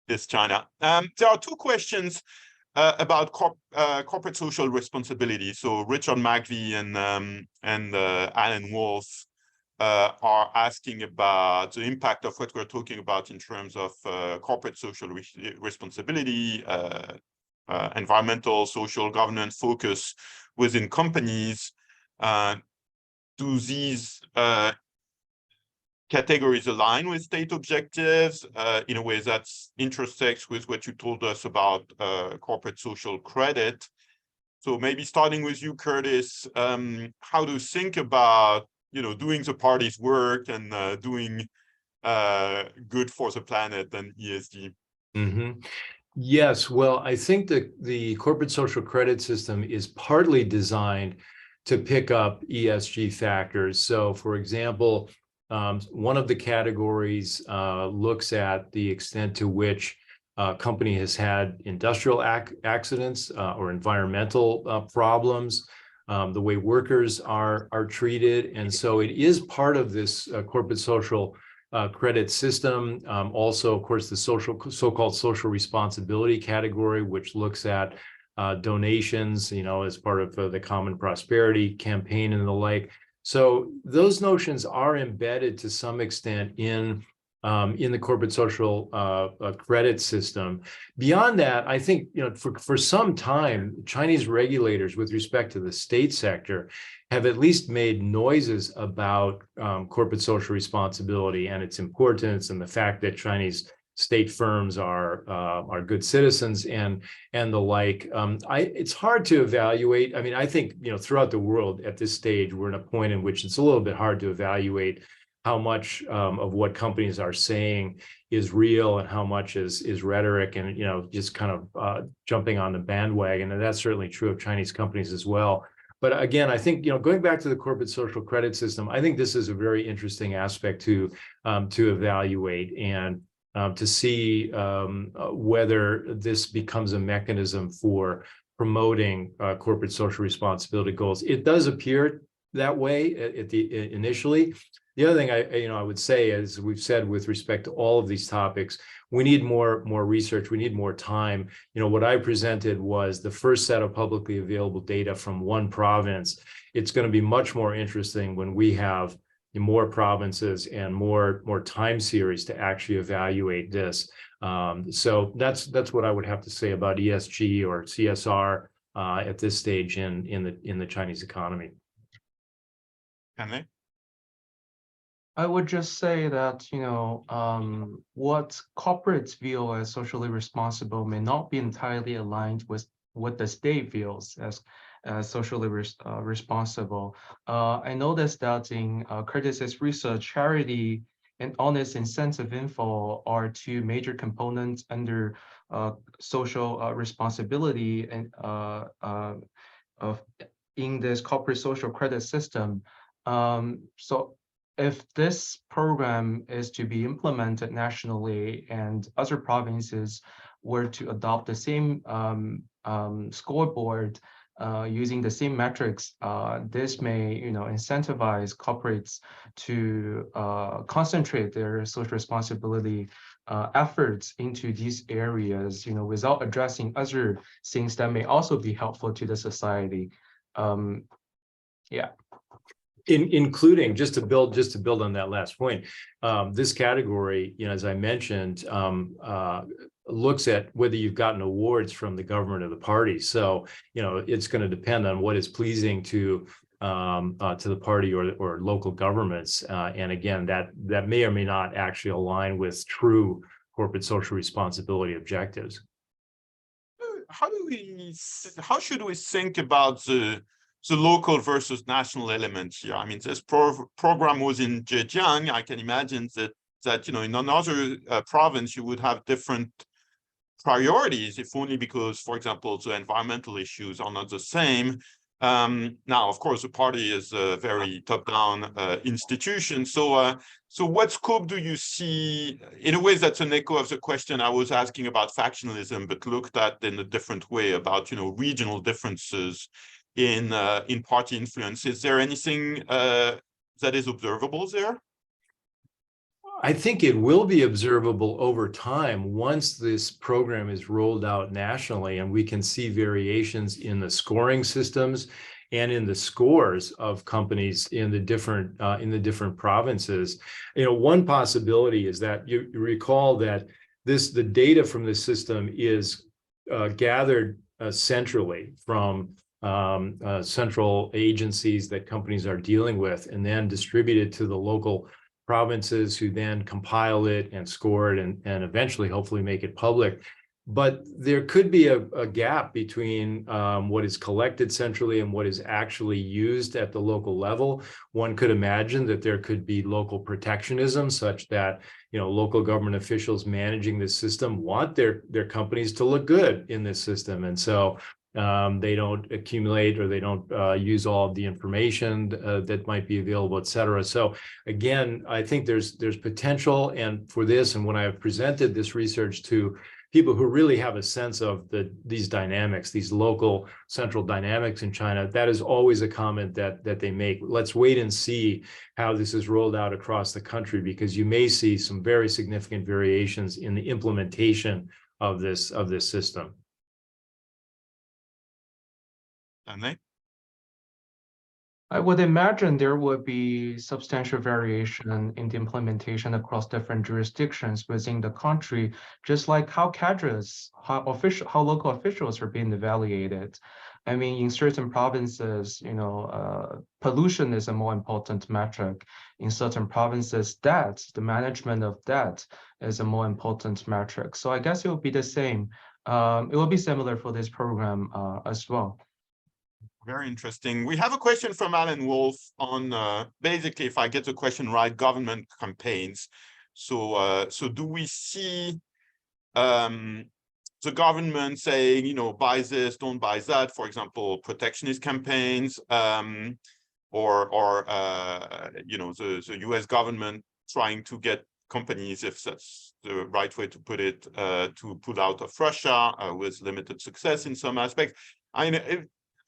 is China. There are two questions about corporate social responsibility. So Richard McVie and Alan Wolf are asking about the impact of what we're talking about in terms of corporate social responsibility, environmental, social governance focus within companies. Do these categories align with state objectives in a way that intersects with what you told us about corporate social credit? So maybe starting with you, Curtis, how do you think about doing the party's work and doing good for the planet and ESG? Mm-hmm. Yes, well, I think that the corporate social credit system is partly designed to pick up ESG factors. So, for example, one of the categories looks at the extent to which company has had industrial accidents or environmental problems, the way workers are treated. And so it is part of this corporate social credit system. Also, of course, the so-called social responsibility category, which looks at donations, as part of the Common Prosperity Campaign and the like. So those notions are embedded to some extent in the corporate social credit system. Beyond that, I think for some time, Chinese regulators with respect to the state sector have at least made noises about corporate social responsibility and its importance, and the fact that Chinese state firms are good citizens and the like. It's hard to evaluate. I mean, I think throughout the world at this stage, we're in a point in which it's a little bit hard to evaluate how much of what companies are saying is real and how much is rhetoric and just kind of jumping on the bandwagon. And that's certainly true of Chinese companies as well. But again, I think going back to the corporate social credit system, I think this is a very interesting aspect to evaluate and to see whether this becomes a mechanism for promoting corporate social responsibility goals. It does appear that way initially. The other thing I would say, as we've said with respect to all of these topics, we need more research. We need more time. What I presented was the first set of publicly available data from one province. It's going to be much more interesting when we have more provinces and more time series to actually evaluate this. So that's what I would have to say about ESG or CSR at this stage in the Chinese economy. Tianlei? I would just say that, what corporates view as socially responsible may not be entirely aligned with what the state views as socially responsible. I noticed that in Curtis's research, charity and honest incentive info are two major components under social responsibility and in this corporate social credit system. So if this program is to be implemented nationally and other provinces were to adopt the same scoreboard using the same metrics, this may incentivize corporates to concentrate their social responsibility efforts into these areas, without addressing other things that may also be helpful to the society. Yeah. Including, just to build on that last point, this category, as I mentioned, looks at whether you've gotten awards from the government or the party. So it's going to depend on what is pleasing to the party or local governments, and again, that may or may not actually align with true corporate social responsibility objectives. How should we think about the local versus national element here? I mean, this program was in Zhejiang. I can imagine that in another province you would have different priorities, if only because, for example, the environmental issues are not the same. Now, of course, the party is a very top-down institution. So what scope do you see? In a way, that's an echo of the question I was asking about factionalism, but looked at in a different way about regional differences in party influence. Is there anything that is observable there? I think it will be observable over time once this program is rolled out nationally, and we can see variations in the scoring systems and in the scores of companies in the different provinces. One possibility is that you recall that the data from this system is gathered centrally from central agencies that companies are dealing with, and then distributed to the local provinces, who then compile it and score it and eventually hopefully make it public. But there could be a gap between what is collected centrally and what is actually used at the local level. One could imagine that there could be local protectionism, such that local government officials managing this system want their companies to look good in this system, and so they don't accumulate or they don't use all of the information that might be available, et cetera. So again, I think there's potential and for this, and when I have presented this research to people who really have a sense of these dynamics, these local central dynamics in China, that is always a comment that they make. Let's wait and see how this is rolled out across the country, because you may see some very significant variations in the implementation of this system. Tianlei? I would imagine there would be substantial variation in the implementation across different jurisdictions within the country, just like how cadres, how local officials are being evaluated. I mean, in certain provinces, pollution is a more important metric. In certain provinces, debt, the management of debt is a more important metric. So I guess it will be the same. It will be similar for this program as well. Very interesting. We have a question from Alan Wolf on basically, if I get the question right, government campaigns. So do we see the government saying, buy this, don't buy that, for example, protectionist campaigns, or the US government trying to get companies, if that's the right way to put it, to pull out of Russia with limited success in some aspects?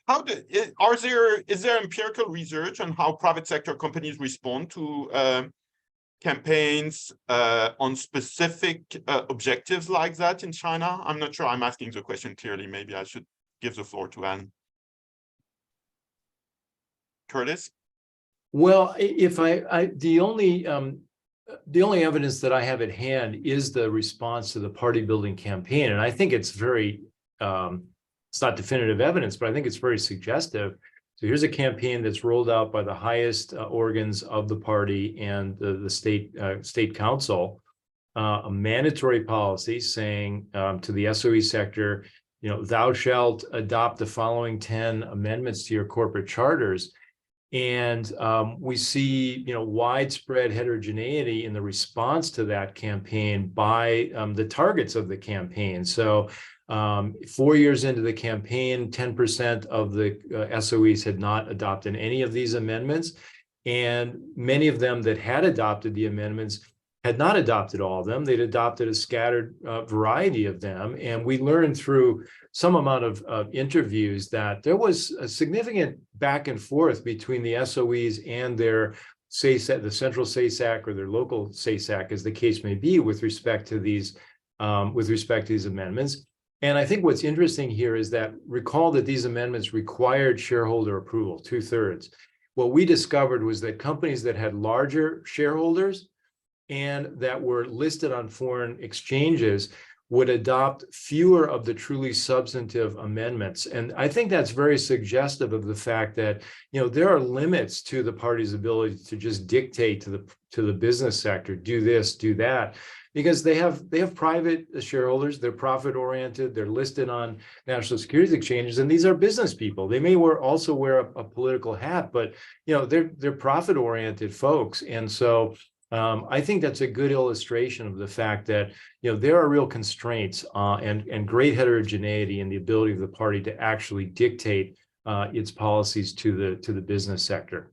Is there empirical research on how private sector companies respond to campaigns on specific objectives like that in China? I'm not sure I'm asking the question clearly. Maybe I should give the floor to Anne. Curtis? Well, if the only evidence that I have at hand is the response to the party building campaign, and I think it's very it's not definitive evidence, but I think it's very suggestive. So here's a campaign that's rolled out by the highest organs of the party and the state council, a mandatory policy saying to the SOE sector, thou shalt adopt the following 10 amendments to your corporate charters. And we see, widespread heterogeneity in the response to that campaign by the targets of the campaign. So 4 years into the campaign, 10% of the SOEs had not adopted any of these amendments. And many of them that had adopted the amendments had not adopted all of them. They'd adopted a scattered variety of them. And we learned through some amount of interviews that there was a significant back and forth between the SOEs and their SASAC, the central SASAC or their local SASAC, as the case may be, with respect to these amendments. And I think what's interesting here is that recall that these amendments required shareholder approval, 2/3. What we discovered was that companies that had larger shareholders and that were listed on foreign exchanges would adopt fewer of the truly substantive amendments. And I think that's very suggestive of the fact that, there are limits to the party's ability to just dictate to the business sector, do this, do that, because they have private shareholders, they're profit oriented, they're listed on national securities exchanges, and these are business people. They may also wear a political hat, but they're profit oriented folks. And so I think that's a good illustration of the fact that there are real constraints and great heterogeneity in the ability of the party to actually dictate its policies to the business sector.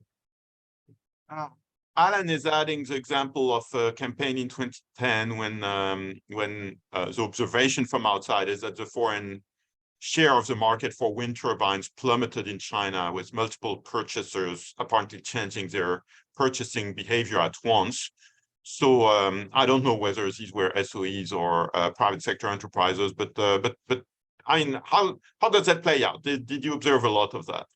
Alan is adding the example of a campaign in 2010 when the observation from outside is that the foreign share of the market for wind turbines plummeted in China, with multiple purchasers apparently changing their purchasing behavior at once. So I don't know whether these were SOEs or private sector enterprises, but I mean, how does that play out? Did you observe a lot of that?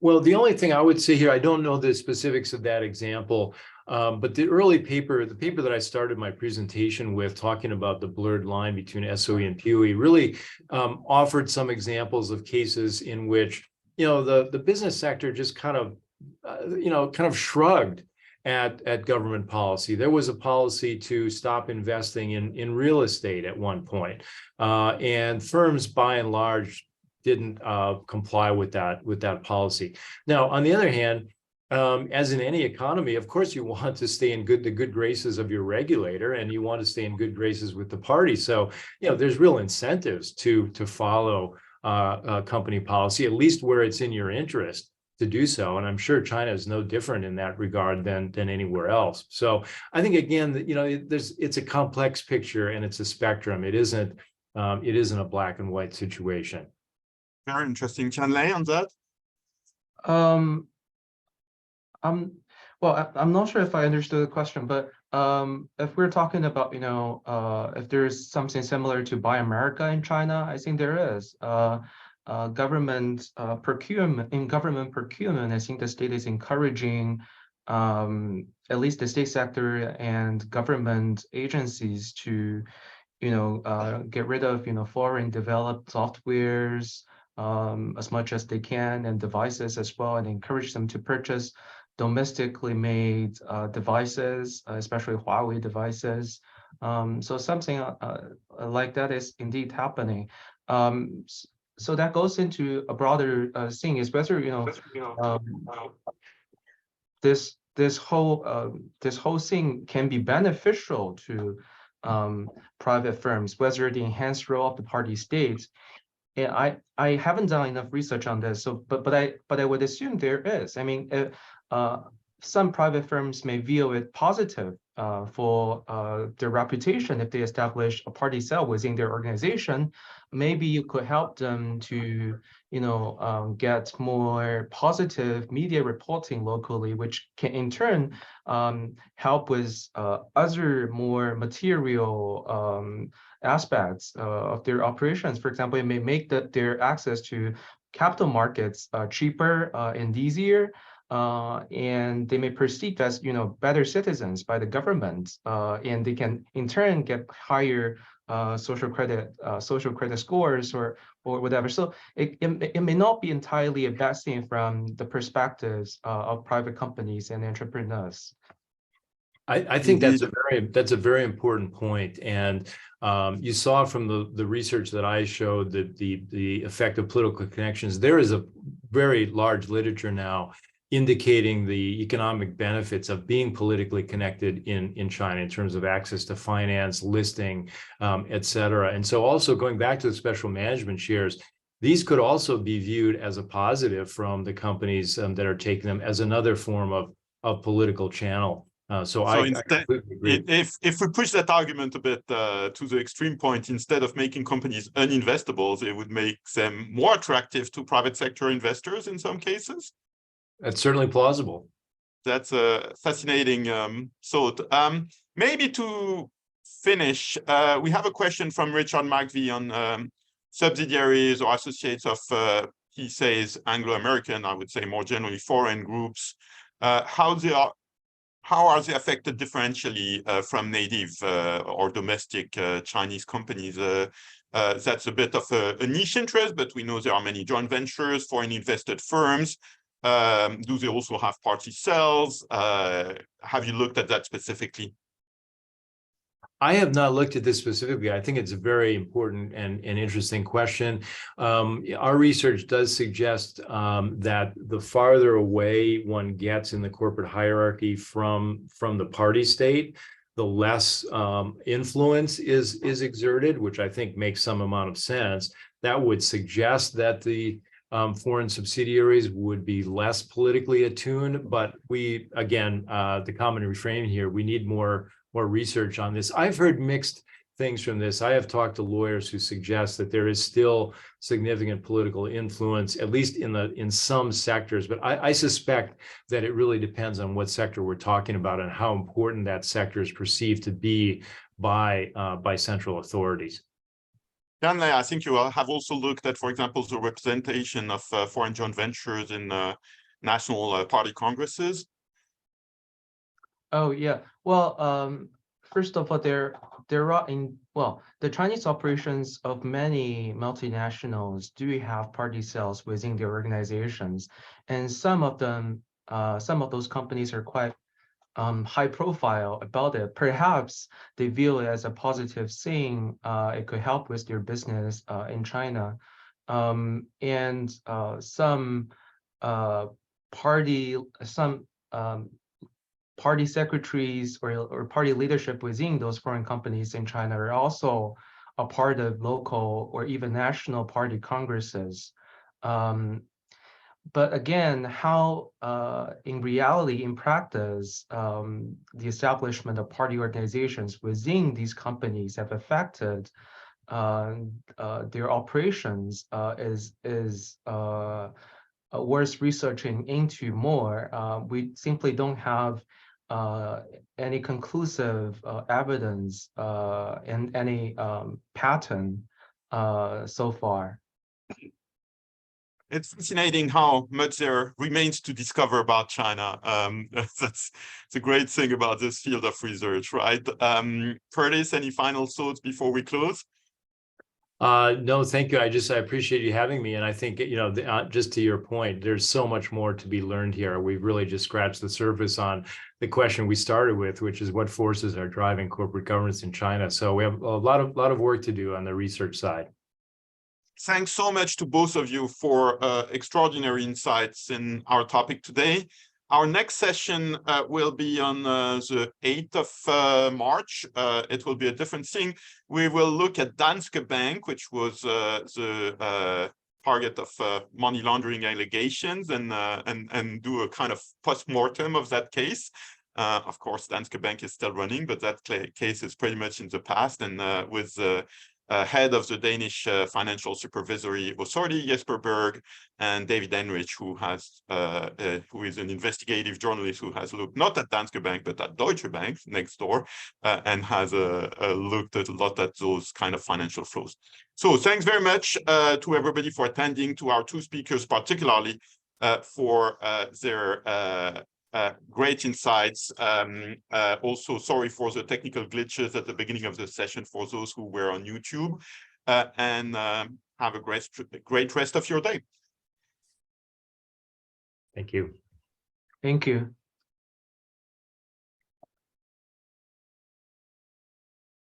Well, the only thing I would say here, I don't know the specifics of that example, but the early paper, the paper that I started my presentation with, talking about the blurred line between SOE and PIIE, really offered some examples of cases in which, the business sector just kind of shrugged at government policy. There was a policy to stop investing in real estate at one point, and firms by and large didn't comply with that policy. Now, on the other hand, as in any economy, of course, you want to stay in the good graces of your regulator, and you want to stay in good graces with the party. So, there's real incentives to follow company policy, at least where it's in your interest to do so. And I'm sure China is no different in that regard than anywhere else. So I think, again, that, it's a complex picture and it's a spectrum. It isn't a black and white situation. Very interesting. Tianlei, on that? Well, I'm not sure if I understood the question, but if we're talking about, if there's something similar to Buy America in China, I think there is. Government procurement, I think the state is encouraging at least the state sector and government agencies to, get rid of, foreign developed softwares as much as they can, and devices as well, and encourage them to purchase domestically made devices, especially Huawei devices. So something like that is indeed happening. So that goes into a broader thing, is whether this whole thing can be beneficial to private firms, whether the enhanced role of the party states. And I haven't done enough research on this, so but I would assume there is. I mean, some private firms may view it positive for their reputation if they establish a party cell within their organization. Maybe you could help them to, get more positive media reporting locally, which can in turn help with other more material aspects of their operations. For example, it may make their access to capital markets cheaper and easier. And they may perceive as, better citizens by the government, and they can in turn get higher social credit scores or whatever. So it may not be entirely a bad thing from the perspectives of private companies and entrepreneurs. I think that's a very important point. And you saw from the research that I showed that the effect of political connections. There is a very large literature now indicating the economic benefits of being politically connected in China in terms of access to finance, listing, et cetera. And so also going back to the special management shares, these could also be viewed as a positive from the companies that are taking them as another form of political channel. So instead, if we push that argument a bit to the extreme point, instead of making companies uninvestables, it would make them more attractive to private sector investors in some cases. That's certainly plausible. That's a fascinating thought. Maybe to finish, we have a question from Richard McVie on subsidiaries or associates of, he says, Anglo-American, I would say more generally foreign groups. How are they affected differentially from native or domestic Chinese companies? That's a bit of a niche interest, but we know there are many joint ventures, foreign invested firms. Do they also have party cells? Have you looked at that specifically? I have not looked at this specifically. I think it's a very important and interesting question. Our research does suggest that the farther away one gets in the corporate hierarchy from the party state, the less influence is exerted, which I think makes some amount of sense. That would suggest that the foreign subsidiaries would be less politically attuned, but we, again, the common refrain here, we need more research on this. I've heard mixed things from this. I have talked to lawyers who suggest that there is still significant political influence, at least in some sectors, but I suspect that it really depends on what sector we're talking about and how important that sector is perceived to be by central authorities. Tianlei, I think you have also looked at, for example, the representation of foreign joint ventures in national party congresses. Oh yeah. Well, first of all, there are the Chinese operations of many multinationals do have party cells within their organizations, and some of those companies are quite high profile about it. Perhaps they view it as a positive thing. It could help with their business in China, and some party secretaries or party leadership within those foreign companies in China are also a part of local or even national party congresses. But again, how in reality, in practice, the establishment of party organizations within these companies have affected their operations is worth researching into more. We simply don't have any conclusive evidence and any pattern so far. It's fascinating how much there remains to discover about China. That's the great thing about this field of research, right? Curtis, any final thoughts before we close? No, thank you. I appreciate you having me. And I think, just to your point, there's so much more to be learned here. We've really just scratched the surface on the question we started with, which is what forces are driving corporate governance in China. So we have a lot of work to do on the research side. Thanks so much to both of you for extraordinary insights in our topic today. Our next session will be on the 8th of March. It will be a different thing. We will look at Danske Bank, which was the target of money laundering allegations, and do a kind of post-mortem of that case. Of course, Danske Bank is still running, but that case is pretty much in the past, and with head of the Danish Financial Supervisory Authority, Jesper Berg, and David Enrich, who is an investigative journalist who has looked not at Danske Bank, but at Deutsche Bank next door, and has looked at a lot at those kind of financial flows. So thanks very much to everybody for attending, to our two speakers, particularly for their great insights. Also, sorry for the technical glitches at the beginning of the session for those who were on YouTube, and have a great rest of your day. Thank you. Thank you.